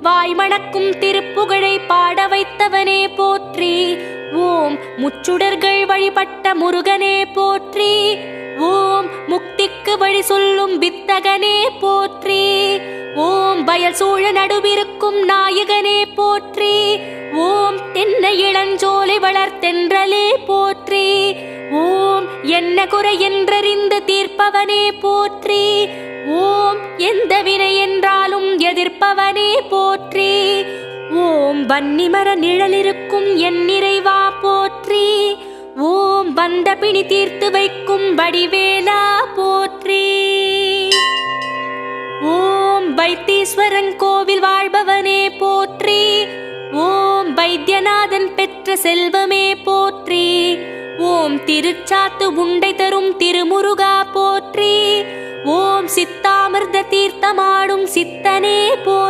வாய்மணக்கும் திருப்புகழை பாட வைத்தவனே போற்றி. ஓம் முச்சுடர்கள் வழிபட்ட முருகனே போற்றி. ஓம் முக்திக்கு வழி சொல்லும் வித்தகனே போற்றி. ஓம் வயல் சூழ நடுவிருக்கும் நாயகனே போற்றி. ஓம் தென்னை இளஞ்சோலை வளர்த்தென்றலே போற்றி. ஓம் என்ன குறை என்றறிந்து தீர்ப்பவனே போற்றி. ஓம் எந்த வினை என்றாலும் எதிர்ப்பவனே போற்றி. ஓம் வன்னிமர நிழலிருக்கும் என் நிறைவா போற்றி. ஓம் வந்த பிணி தீர்த்து வைக்கும் வடிவேலா போற்றி. ஓம் வைத்தீஸ்வரன் கோவில் வாழ்பவனே போற்றி. ஓம் வைத்தியநாதன் பெற்ற செல்வமே போற்றி. ஓம் திருச்சாத்து உண்டை தரும் திருமுருகா போற்றி. ஓம் சித்தாமிர்த தீர்த்தமாடும் சித்தனே போற்றி.